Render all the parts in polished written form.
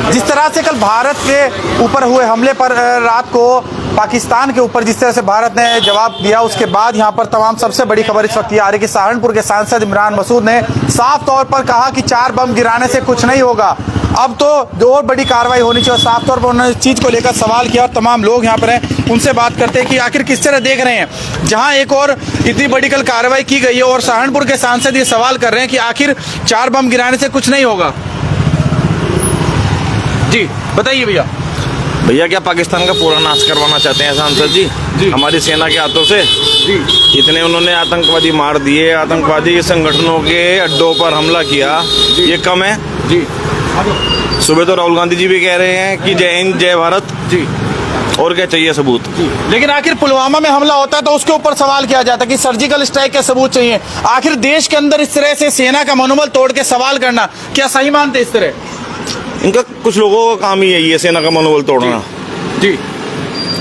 जिस तरह से कल भारत के ऊपर हुए हमले पर रात को पाकिस्तान के ऊपर जिस तरह से भारत ने जवाब दिया, उसके बाद यहाँ पर तमाम सबसे बड़ी खबर इस वक्त ये आ रही है कि सहारनपुर के सांसद इमरान मसूद ने साफ तौर पर कहा कि 4 बम गिराने से कुछ नहीं होगा, अब तो और बड़ी कार्रवाई होनी चाहिए। साफ तौर पर उन्होंने इस चीज़ को लेकर सवाल किया और तमाम लोग यहाँ पर हैं उनसे बात करते हैं कि आखिर किस तरह देख रहे हैं, जहाँ एक और इतनी बड़ी कल कार्रवाई की गई है और सहारनपुर के सांसद ये सवाल कर रहे हैं कि आखिर 4 बम गिराने से कुछ नहीं होगा। जी बताइए भैया, क्या पाकिस्तान का पूरा नाश करवाना चाहते हैं सांसद जी हमारी सेना के हाथों से? जी इतने उन्होंने आतंकवादी मार दिए, आतंकवादी संगठनों के अड्डों पर हमला किया, ये कम है जी। सुबह तो राहुल गांधी जी भी कह रहे हैं कि जय हिंद जय भारत जी, और क्या चाहिए सबूत? लेकिन आखिर पुलवामा में हमला होता है तो उसके ऊपर सवाल किया जाता है कि सर्जिकल स्ट्राइक के सबूत चाहिए। आखिर देश के अंदर इस तरह से सेना का मनोबल तोड़ के सवाल करना क्या सही मानते इस तरह? इनका कुछ लोगों का काम ही है ये सेना का मनोबल तोड़ना जी।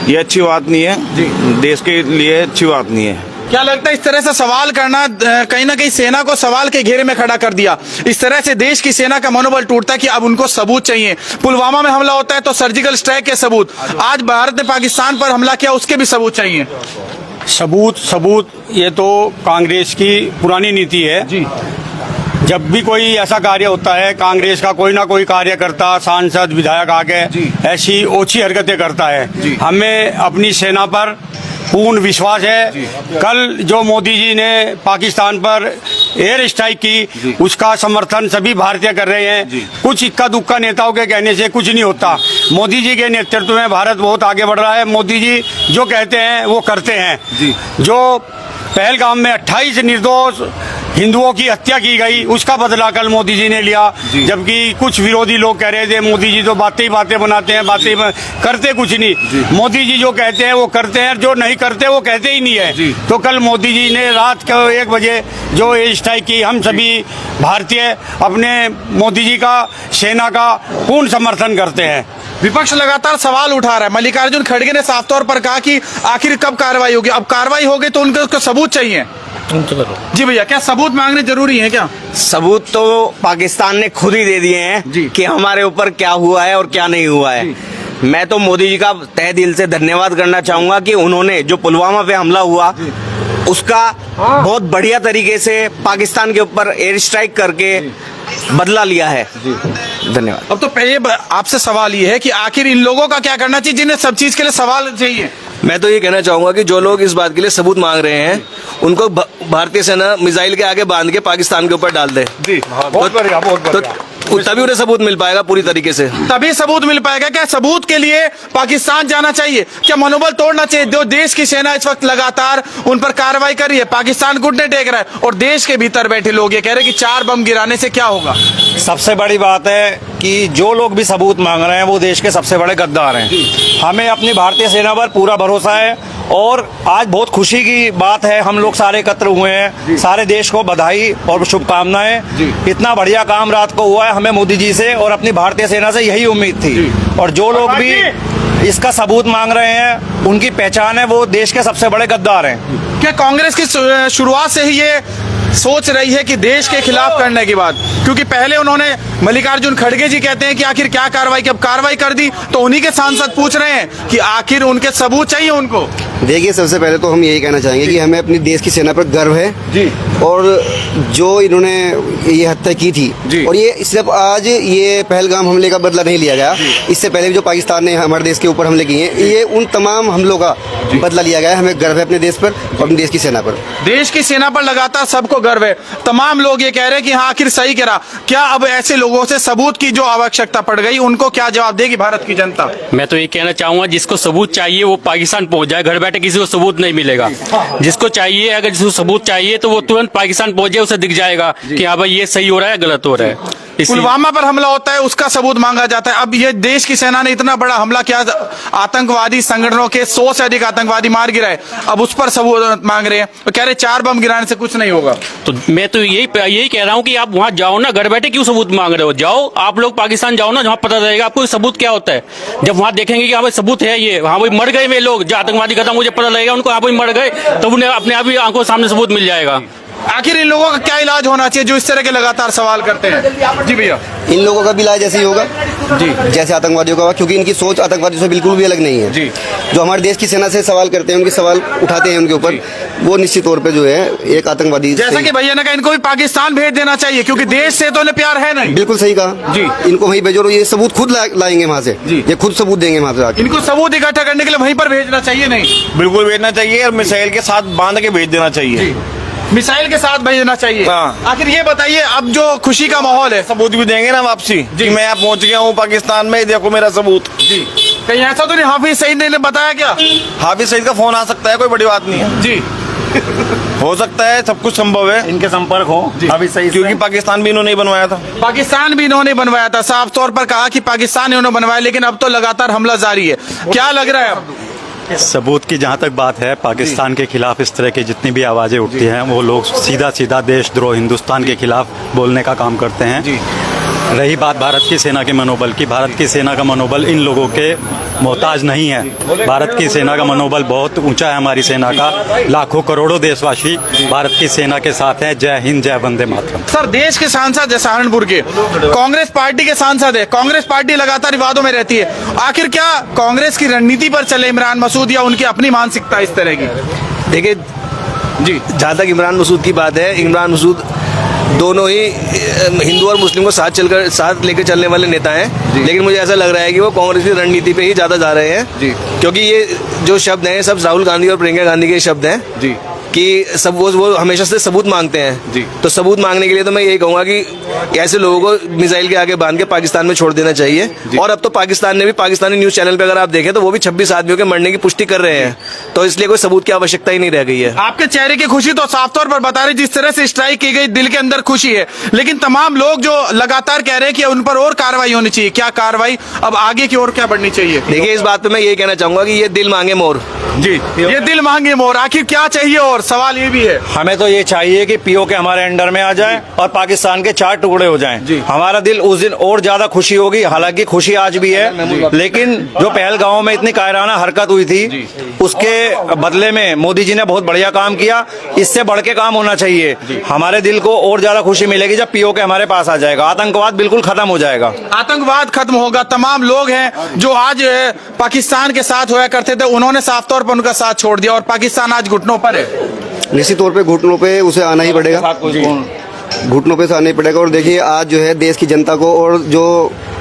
ये अच्छी बात नहीं है जी, देश के लिए अच्छी बात नहीं है। क्या लगता है इस तरह से सवाल करना कहीं ना कहीं सेना को सवाल के घेरे में खड़ा कर दिया? इस तरह से देश की सेना का मनोबल टूटता है कि अब उनको सबूत चाहिए। पुलवामा में हमला होता है तो सर्जिकल स्ट्राइक के सबूत, आज भारत ने पाकिस्तान पर हमला किया उसके भी सबूत चाहिए। सबूत ये तो कांग्रेस की पुरानी नीति है जी। जब भी कोई ऐसा कार्य होता है, कांग्रेस का कोई ना कोई कार्यकर्ता, सांसद, विधायक आके ऐसी ओछी हरकतें करता है। हमें अपनी सेना पर पूर्ण विश्वास है। कल जो मोदी जी ने पाकिस्तान पर एयर स्ट्राइक की, उसका समर्थन सभी भारतीय कर रहे हैं। कुछ इक्का दुक्का नेताओं के कहने से कुछ नहीं होता। मोदी जी के नेतृत्व में भारत बहुत आगे बढ़ रहा है। मोदी जी जो कहते हैं वो करते हैं। जो पहलगाम में 28 निर्दोष हिंदुओं की हत्या की गई, उसका बदला कल मोदी जी ने लिया। जबकि कुछ विरोधी लोग कह रहे थे मोदी जी तो बातें ही बातें बनाते हैं, करते कुछ नहीं। मोदी जी जो कहते हैं वो करते हैं, जो नहीं करते वो कहते ही नहीं है। तो कल मोदी जी ने रात को 1 बजे जो एयर स्ट्राइक की, हम सभी भारतीय अपने मोदी जी का, सेना का पूर्ण समर्थन करते हैं। विपक्ष लगातार सवाल उठा रहा है। मल्लिकार्जुन खड़गे ने साफ तौर पर कहा कि आखिर कब कार्रवाई होगी? अब कार्रवाई होगी तो उनको सबूत चाहिए। जी भैया, क्या सबूत मांगने जरूरी है क्या? सबूत तो पाकिस्तान ने खुद ही दे दिए हैं कि हमारे ऊपर क्या हुआ है और क्या नहीं हुआ है। मैं तो मोदी जी का तहे दिल से धन्यवाद करना चाहूंगा कि उन्होंने जो पुलवामा पे हमला हुआ उसका बहुत बढ़िया तरीके से पाकिस्तान के ऊपर एयर स्ट्राइक करके बदला लिया है। धन्यवाद। अब तो पहले आपसे सवाल ये है कि आखिर इन लोगों का क्या करना चाहिए जिन्हें सब चीज के लिए सवाल चाहिए? मैं तो ये कहना चाहूंगा कि जो लोग इस बात के लिए सबूत मांग रहे हैं उनको भारतीय सेना मिसाइल के आगे बांध के पाकिस्तान के ऊपर डाल दे। बहुत बढ़िया, बहुत बढ़िया। तभी उन्हें सबूत मिल पाएगा पूरी तरीके से। तभी सबूत मिल पाएगा। क्या सबूत के लिए पाकिस्तान जाना चाहिए? क्या मनोबल तोड़ना चाहिए? जो देश की सेना इस वक्त लगातार उन पर कार्रवाई कर रही है, पाकिस्तान घुटने टेक रहा है और देश के भीतर बैठे लोग ये कह रहे हैं कि 4 बम गिराने से क्या होगा? सबसे बड़ी बात है कि जो लोग भी सबूत मांग रहे हैं वो देश के सबसे बड़े गद्दार हैं। हमें अपनी भारतीय सेना पर पूरा भरोसा है और आज बहुत खुशी की बात है, हम लोग सारे एकत्र हुए हैं। सारे देश को बधाई और शुभकामनाएं। इतना बढ़िया काम रात को हुआ है, हमें मोदी जी से और अपनी भारतीय सेना से यही उम्मीद थी। और जो लोग भी इसका सबूत मांग रहे हैं उनकी पहचान है, वो देश के सबसे बड़े गद्दार हैं। क्या कांग्रेस की शुरुआत से ही ये सोच रही है कि देश के खिलाफ करने की बात? क्योंकि पहले उन्होंने मल्लिकार्जुन खड़गे जी कहते हैं कि आखिर क्या कार्रवाई की, अब कार्रवाई कर दी तो उन्हीं के सांसद पूछ रहे हैं कि आखिर उनके सबूत चाहिए उनको। देखिए, सबसे पहले तो हम यही कहना चाहेंगे कि हमें अपनी देश की सेना पर गर्व है जी। और जो इन्होंने ये हत्या की थी और ये सिर्फ आज ये पहलगाम हमले का बदला नहीं लिया गया, इससे पहले भी जो पाकिस्तान ने हमारे देश के ऊपर हमले किए हैं, ये उन तमाम हमलों का बदला लिया गया है। हमें गर्व है अपने देश पर और अपनी देश की सेना पर। देश की सेना पर लगातार सबको गर्व है। तमाम लोग ये कह रहे हैं कि हाँ आखिर सही करा। क्या अब ऐसे लोगों से सबूत की जो आवश्यकता पड़ गई उनको क्या जवाब देगी भारत की जनता? मैं तो ये कहना चाहूंगा जिसको सबूत चाहिए वो पाकिस्तान पहुंच जाए। घर बैठे किसी को सबूत नहीं मिलेगा। जिसको चाहिए, अगर जिसको सबूत चाहिए तो वो तुरंत पाकिस्तान पहुंच जाए, उसे दिख जाएगा कि हाँ भाई ये सही हो रहा है, गलत हो रहा है। पुलवामा पर हमला होता है, उसका सबूत मांगा जाता है। अब ये देश की सेना ने इतना बड़ा हमला किया, आतंकवादी संगठनों के 100 से अधिक आतंकवादी मार गिराए, अब उस पर सबूत मांग रहे हैं। तो कह रहे 4 बम गिराने से कुछ नहीं होगा। तो मैं तो यही कह रहा हूँ कि आप वहाँ जाओ ना, घर बैठे क्यों सबूत मांग रहे हो? जाओ आप लोग पाकिस्तान जाओ ना, जहाँ पता रहेगा आपको सबूत क्या होता है। जब वहाँ देखेंगे कि हाँ भाई सबूत है, ये हाँ भाई मर गए वे लोग जो आतंकवादी खत्म, मुझे पता लगेगा उनको हाँ भाई मर गए, तब उन्हें अपने आप ही आंखों सामने सबूत मिल जाएगा। आखिर इन लोगों का क्या इलाज होना चाहिए जो इस तरह के लगातार सवाल करते हैं? जी भैया। इन लोगों का भी इलाज ऐसे ही होगा जी। जैसे आतंकवादियों का हुआ, क्योंकि इनकी सोच आतंकवादियों से बिल्कुल भी अलग नहीं है। जी। जो हमारे देश की सेना से सवाल करते हैं, उनके सवाल उठाते हैं उनके ऊपर, वो निश्चित तौर पे जो है एक आतंकवादी जैसा कि भैया ने कहा, इनको भी पाकिस्तान भेज देना चाहिए क्योंकि देश से तो उन्हें प्यार है नहीं। बिल्कुल सही कहा जी। इनको वहीं भेजो, ये सबूत खुद लाएंगे वहाँ से। जी। ये खुद सबूत देंगे वहाँ से आके। इनको सबूत इकट्ठा करने के लिए वहीं पर भेजना चाहिए नहीं? बिल्कुल भेजना चाहिए और मिसाइल के साथ बांध के भेज देना चाहिए। मिसाइल के साथ भेजना चाहिए। हाँ। आखिर ये बताइए, अब जो खुशी का माहौल है, सबूत भी देंगे ना वापसी कि मैं यहाँ पहुंच गया हूँ पाकिस्तान में, देखो मेरा सबूत। जी, कहीं ऐसा तो नहीं हाफिज सईद ने बताया क्या? हाफिज सईद का फोन आ सकता है, कोई बड़ी बात नहीं है जी। हो सकता है, सब कुछ संभव है। इनके संपर्क हो अभी सही से। क्योंकि पाकिस्तान भी इन्होंने ही बनवाया था। पाकिस्तान भी इन्होंने बनवाया था, साफ तौर पर कहा कि पाकिस्तान इन्होंने बनवाया, लेकिन अब तो लगातार हमला जारी है। क्या लग रहा है अब? सबूत की जहाँ तक बात है, पाकिस्तान के खिलाफ इस तरह की जितनी भी आवाज़ें उठती हैं, वो लोग सीधा सीधा देशद्रोह, हिंदुस्तान के खिलाफ बोलने का काम करते हैं। रही बात भारत की सेना के मनोबल की, भारत की सेना का मनोबल इन लोगों के मोहताज नहीं है। भारत की सेना का मनोबल बहुत ऊंचा है। हमारी सेना का लाखों करोड़ों देशवासी भारत की सेना के साथ हैं। जय हिंद, जय वंदे मातरम। सर, देश के सांसद है सहारनपुर के, कांग्रेस पार्टी के सांसद है, कांग्रेस पार्टी लगातार विवादों में रहती है। आखिर क्या कांग्रेस की रणनीति पर चले इमरान मसूद या उनकी अपनी मानसिकता इस तरह की? देखिए जी, जहाँ तक इमरान मसूद की बात है, इमरान मसूद दोनों ही हिंदू और मुस्लिम को साथ लेकर चलने वाले नेता हैं, लेकिन मुझे ऐसा लग रहा है कि वो कांग्रेस की रणनीति पे ही ज़्यादा जा रहे हैं। क्योंकि ये जो शब्द हैं सब राहुल गांधी और प्रियंका गांधी के शब्द हैं जी, कि सब वो हमेशा से सबूत मांगते हैं जी। तो सबूत मांगने के लिए तो मैं यही कहूँगा कि ऐसे लोगों को मिसाइल के आगे बांध के पाकिस्तान में छोड़ देना चाहिए। और अब तो पाकिस्तान ने भी, पाकिस्तानी न्यूज़ चैनल पे अगर आप देखें तो वो भी 26 आदमियों के मरने की पुष्टि कर रहे हैं, तो इसलिए कोई सबूत की आवश्यकता ही नहीं रह गई है। आपके चेहरे की खुशी तो साफ तौर पर बता रही, जिस तरह से स्ट्राइक की गई दिल के अंदर खुशी है, लेकिन तमाम लोग जो लगातार कह रहे हैं कि उन पर और कार्रवाई होनी चाहिए। क्या कार्रवाई अब आगे की ओर क्या बढ़नी चाहिए? देखिए, इस बात पे मैं यही कहना चाहूंगा कि ये दिल मांगे मोर। जी, ये दिल मांगे मोर, आखिर क्या चाहिए? और सवाल ये भी है, हमें तो ये चाहिए कि पीओके हमारे अंडर में आ जाए और पाकिस्तान के 4 टुकड़े हो जाएं। हमारा दिल उस दिन और ज्यादा खुशी होगी। हालांकि खुशी आज भी है, लेकिन जो पहलगांव में इतनी कायराना हरकत हुई थी, उसके बदले में मोदी जी ने बहुत बढ़िया काम किया। इससे बढ़ के काम होना चाहिए। हमारे दिल को और ज्यादा खुशी मिलेगी जब पीओके हमारे पास आ जाएगा। आतंकवाद बिल्कुल खत्म हो जाएगा। आतंकवाद खत्म होगा। तमाम लोग हैं जो आज पाकिस्तान के साथ हुआ करते थे, उन्होंने साफ तौर पर उनका साथ छोड़ दिया और पाकिस्तान आज घुटनों पर है। निश्चित तौर पे घुटनों पे उसे आना ही पड़ेगा, घुटनों पे से आना ही पड़ेगा। और देखिए, आज जो है देश की जनता को, और जो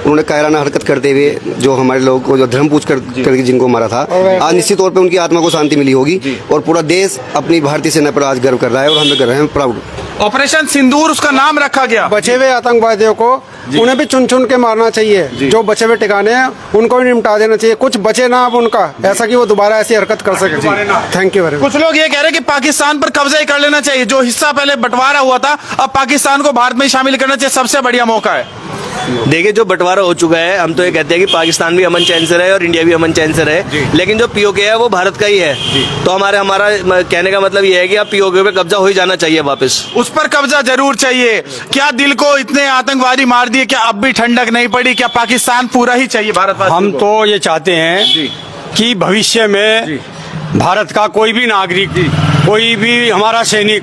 उन्होंने कायराना हरकत करते हुए जो हमारे लोगों को जो धर्म पूछ करके जिनको मारा था, आज निश्चित तौर पे उनकी आत्मा को शांति मिली होगी। और पूरा देश अपनी भारतीय सेना पर आज गर्व कर रहा है और हम भी कर रहे हैं प्राउड। ऑपरेशन सिंदूर उसका नाम रखा गया। बचे हुए आतंकवादियों को उन्हें भी चुन चुन के मारना चाहिए। जो बचे हुए ठिकाने हैं उनको भी निपटा देना चाहिए। कुछ बचे ना अब उनका, ऐसा कि वो दोबारा ऐसी हरकत कर सके। Thank you very much. कुछ लोग ये कह रहे हैं कि पाकिस्तान पर कब्जा कर लेना चाहिए। जो हिस्सा पहले बंटवारा हुआ था, अब पाकिस्तान को भारत में शामिल करना चाहिए। सबसे बढ़िया मौका है। देखिए, जो बंटवारा हो चुका है, हम तो ये कहते हैं कि पाकिस्तान भी अमन चैन से रहे और इंडिया भी अमन चैन से रहे, लेकिन जो पीओके है वो भारत का ही है। तो हमारा कहने का मतलब ये है कि अब पीओके पे कब्जा हो ही जाना चाहिए वापस। उस पर कब्जा जरूर चाहिए। क्या दिल को इतने आतंकवादी मार दिए, क्या अब भी ठंडक नहीं पड़ी? क्या पाकिस्तान पूरा ही चाहिए भारत? हम तो ये चाहते हैं कि भविष्य में भारत का कोई भी नागरिक, कोई भी हमारा सैनिक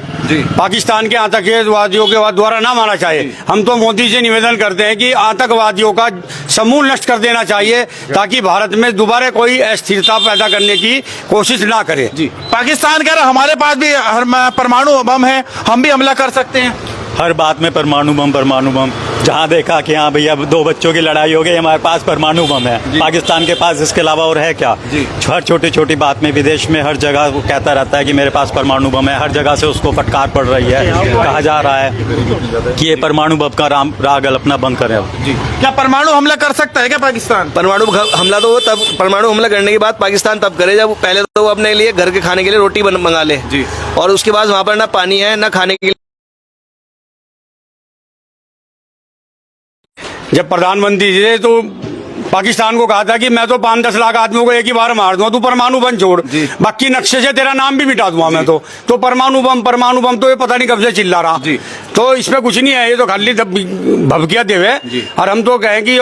पाकिस्तान के आतंकवादियों के द्वारा ना मारा चाहे। हम तो मोदी से निवेदन करते हैं कि आतंकवादियों का समूल नष्ट कर देना चाहिए, ताकि भारत में दोबारा कोई अस्थिरता पैदा करने की कोशिश ना करे। पाकिस्तान कह रहा हमारे पास भी परमाणु बम है, हम भी हमला कर सकते हैं। हर बात में परमाणु बम। जहाँ देखा कि हाँ भैया 2 बच्चों की लड़ाई हो गई, हमारे पास परमाणु बम है। पाकिस्तान के पास इसके अलावा और है क्या? हर छोटी छोटी बात में, विदेश में हर जगह वो कहता रहता है कि मेरे पास परमाणु बम है। हर जगह से उसको फटकार पड़ रही है। कहा जा रहा है कि ये परमाणु बम का राग अपना बंद करें। क्या परमाणु हमला कर सकता है क्या पाकिस्तान? परमाणु हमला तो वो तब, परमाणु हमला करने के बाद पाकिस्तान तब करे जब पहले तो वो अपने लिए घर के खाने के लिए रोटी मंगा ले, और उसके बाद वहाँ पर ना पानी है ना खाने के लिए। जब प्रधानमंत्री जी ने तो पाकिस्तान को कहा था कि मैं तो 5-10 लाख आदमियों को एक ही बार मार दूंगा, तू परमाणु बम छोड़, बाकी नक्शे से तेरा नाम भी मिटा दूंगा मैं। तो परमाणु बम तो ये पता नहीं कब से चिल्ला रहा। तो इसमें कुछ नहीं है, ये तो खाली भभकिया देवे। और हम तो कहें कि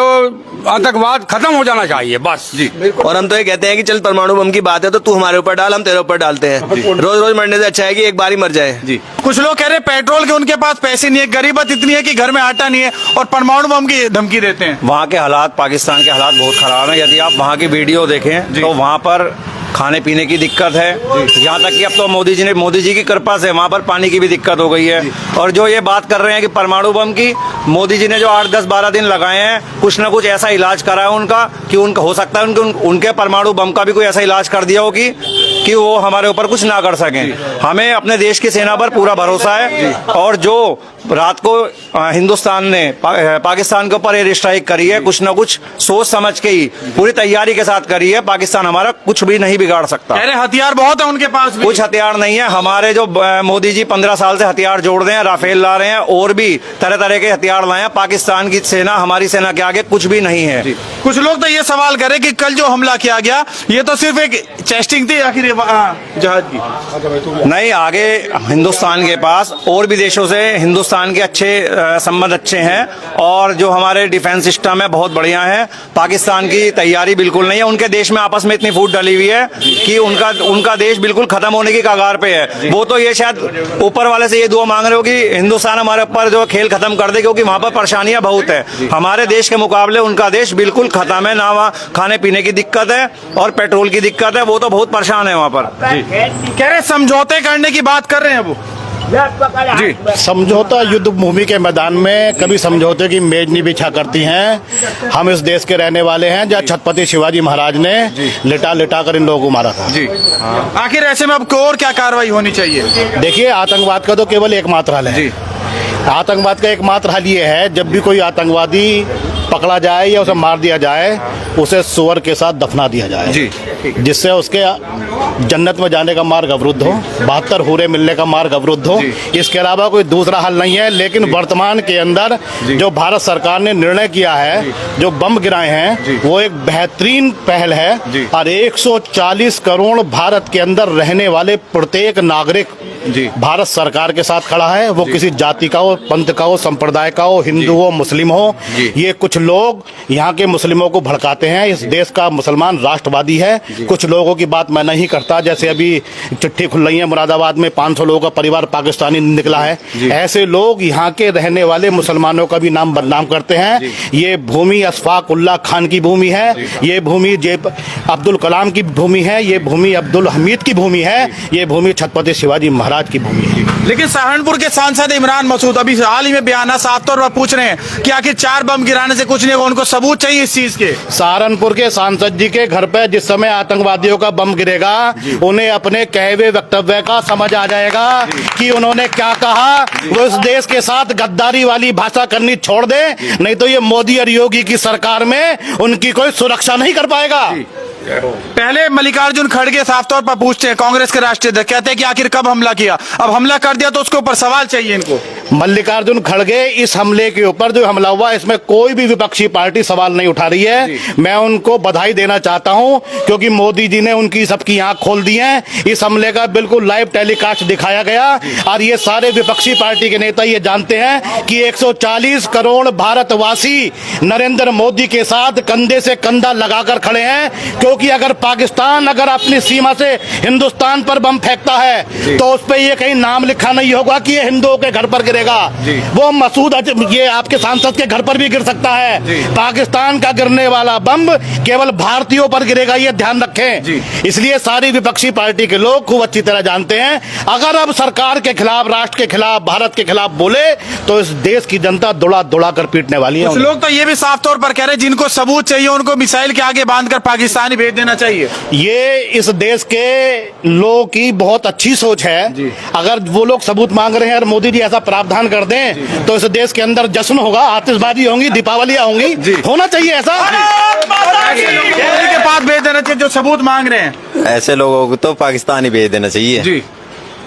आतंकवाद खत्म हो जाना चाहिए बस। जी और हम तो ये कहते हैं कि चल परमाणु बम की बात है तो तू हमारे ऊपर डाल, हम तेरे ऊपर डालते हैं। रोज रोज मरने से अच्छा है कि एक बार ही मर जाए। जी कुछ लोग कह रहे हैं पेट्रोल के उनके पास पैसे नहीं है, गरीबत इतनी है कि घर में आटा नहीं है और परमाणु बम की धमकी देते हैं। वहाँ के हालात, पाकिस्तान के हालात बहुत खराब हैं। यदि आप वहाँ की वीडियो देखें तो वहाँ पर खाने पीने की दिक्कत है, यहाँ तक कि अब तो मोदी जी की कृपा से वहाँ पर पानी की भी दिक्कत हो गई है। और जो ये बात कर रहे हैं कि परमाणु बम की, मोदी जी ने जो 8, 10, 12 दिन लगाए हैं, कुछ ना कुछ ऐसा इलाज करा है उनका कि उनका हो सकता है उनके परमाणु बम का भी कोई ऐसा इलाज कर दिया हो कि वो हमारे ऊपर कुछ ना कर सकें। हमें अपने देश की सेना पर पूरा भरोसा है और जो रात को हिंदुस्तान ने पाकिस्तान के ऊपर एयर स्ट्राइक करी है, कुछ ना कुछ सोच समझ के ही पूरी तैयारी के साथ करी है। पाकिस्तान हमारा कुछ भी नहीं बिगाड़ सकता। अरे हथियार बहुत है उनके पास भी। कुछ हथियार नहीं है। हमारे जो मोदी जी 15 साल से हथियार जोड़ रहे हैं, राफेल ला रहे हैं और भी तरह तरह के हथियार लाए हैं। पाकिस्तान की सेना, हमारी सेना के आगे कुछ भी नहीं है। कुछ लोग तो ये सवाल करें कि कल जो हमला किया गया ये तो सिर्फ एक टेस्टिंग थी आखिर जहाज की। नहीं, आगे हिंदुस्तान के पास और भी देशों से हिंदुस्तान के अच्छे संबंध अच्छे हैं और जो हमारे डिफेंस सिस्टम है बहुत बढ़िया है। पाकिस्तान की तैयारी बिल्कुल नहीं है। उनके देश में आपस में इतनी फूट डली हुई है कि उनका देश बिल्कुल खत्म होने की कगार पे है। वो तो ये शायद ऊपर वाले से ये दुआ मांग रहे हो कि हिंदुस्तान हमारे ऊपर जो खेल खत्म कर दे, क्योंकि वहां पर परेशानियां बहुत है। हमारे देश के मुकाबले उनका देश बिल्कुल खत्म है। ना वहाँ खाने पीने की दिक्कत है और पेट्रोल की दिक्कत है। वो तो बहुत परेशान है वहाँ पर। कह रहे समझौते करने की बात कर रहे हैं वो। जी समझौता युद्ध भूमि के मैदान में कभी समझौते की मेज नहीं बिछा करती हैं। हम इस देश के रहने वाले हैं जहाँ छत्रपति शिवाजी महाराज ने लिटा लिटा कर इन लोगों को मारा था। जी आखिर ऐसे में अब और क्या कार्रवाई होनी चाहिए? देखिए, आतंकवाद का तो केवल एकमात्र हल है। आतंकवाद का एकमात्र हल ये है, जब भी कोई आतंकवादी पकड़ा जाए या उसे मार दिया जाए, उसे सुअर के साथ दफना दिया जाए जी, जिससे उसके जन्नत में जाने का मार्ग अवरुद्ध हो, 72 हूरे मिलने का मार्ग अवरुद्ध हो। इसके अलावा कोई दूसरा हल नहीं है। लेकिन वर्तमान के अंदर जो भारत सरकार ने निर्णय किया है, जो बम गिराए हैं, वो एक बेहतरीन पहल है। और 140 करोड़ भारत के अंदर रहने वाले प्रत्येक नागरिक भारत सरकार के साथ खड़ा है। वो किसी जाति का हो, पंथ का हो, संप्रदाय का हो, हिंदू हो, मुस्लिम हो। ये कुछ लोग यहाँ के मुस्लिमों को भड़काते हैं। इस देश का मुसलमान राष्ट्रवादी है। कुछ लोगों की बात मैं नहीं करता, जैसे अभी चिट्ठी खुल रही है मुरादाबाद में 500 लोगों का परिवार पाकिस्तानी निकला है। ऐसे लोग यहाँ के रहने वाले मुसलमानों का भी नाम बदनाम करते हैं। ये भूमि अशफाक उल्लाह खान की भूमि है। ये भूमि अब्दुल कलाम की भूमि है। ये भूमि अब्दुल हमीद की भूमि है। ये भूमि छत्रपति शिवाजी महाराज की भूमि है। लेकिन सहारनपुर के सांसद इमरान मसूद अभी हाल ही में बयाना साफ तौर पर पूछ रहे हैं कि आखिर 4 बम गिराने से कुछ नहीं होगा, उनको सबूत चाहिए इस चीज के। सहारनपुर के सांसद जी के घर पे जिस समय आतंकवादियों का बम गिरेगा, उन्हें अपने कहे हुए वक्तव्य का समझ आ जाएगा कि उन्होंने क्या कहा। वो इस देश के साथ गद्दारी वाली भाषा करनी छोड़ दे, नहीं तो ये मोदी और योगी की सरकार में उनकी कोई सुरक्षा नहीं कर पाएगा। पहले मल्लिकार्जुन खड़गे साफ तौर पर पूछते हैं, कांग्रेस के राष्ट्रीय अध्यक्ष कहते हैं कि आखिर कब हमला किया। अब हमला कर दिया तो उसके ऊपर सवाल चाहिए इनको। मल्लिकार्जुन खड़गे इस हमले के ऊपर जो हमला हुआ, इसमें कोई भी विपक्षी पार्टी सवाल नहीं उठा रही है। मैं उनको बधाई देना चाहता हूं, क्योंकि मोदी जी ने उनकी सबकी आंख खोल दी है। इस हमले का बिल्कुल लाइव टेलीकास्ट दिखाया गया और ये सारे विपक्षी पार्टी के नेता ये जानते हैं कि 140 करोड़ भारतवासी नरेंद्र मोदी के साथ कंधे से कंधा लगाकर खड़े हैं। क्योंकि अगर पाकिस्तान अगर अपनी सीमा से हिंदुस्तान पर बम फेंकता है तो उस पर ये कहीं नाम लिखा नहीं होगा कि ये हिंदुओं के घर पर गिरेगा। वो मसूद ये आपके सांसद के घर पर भी गिर सकता है। पाकिस्तान का गिरने वाला बम केवल भारतीयों पर गिरेगा, ये ध्यान रखें। इसलिए सारी विपक्षी पार्टी के लोग खूब अच्छी तरह जानते हैं, अगर अब सरकार के खिलाफ, राष्ट्र के खिलाफ, भारत के खिलाफ बोले तो इस देश की जनता दौड़ा दौड़ा कर पीटने वाली है। कुछ लोग तो ये भी साफ तौर पर कह रहे हैं जिनको सबूत चाहिए उनको मिसाइल के आगे बांधकर पाकिस्तान भेज देना चाहिए। ये इस देश के लोगों की बहुत अच्छी सोच है। अगर वो लोग सबूत मांग रहे हैं और मोदी जी ऐसा प्रावधान कर दें तो इस देश के अंदर जश्न होगा, आतिशबाजी होंगी, दीपावलियां होंगी। होना चाहिए ऐसा। के पास भेज देना चाहिए जो सबूत मांग रहे हैं। ऐसे लोगों को तो पाकिस्तान ही भेज देना चाहिए जी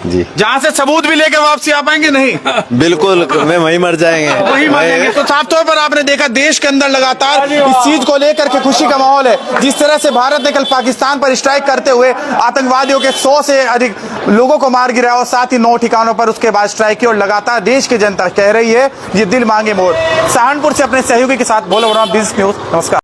जी, जहाँ से सबूत भी लेकर वापसी आ पाएंगे नहीं। बिल्कुल मैं वहीं मर जाएंगे, वहीं मर जाएंगे। तो साफ तौर पर आपने देखा देश के अंदर लगातार इस चीज को लेकर के खुशी का माहौल है। जिस तरह से भारत ने कल पाकिस्तान पर स्ट्राइक करते हुए आतंकवादियों के 100 से अधिक लोगों को मार गिराया और साथ ही 9 ठिकानों पर उसके बाद स्ट्राइक की और लगातार देश की जनता कह रही है ये दिल मांगे मोर। सहारनपुर से अपने सहयोगी के साथ बोल रहा हूँ बिजनेस न्यूज। नमस्कार।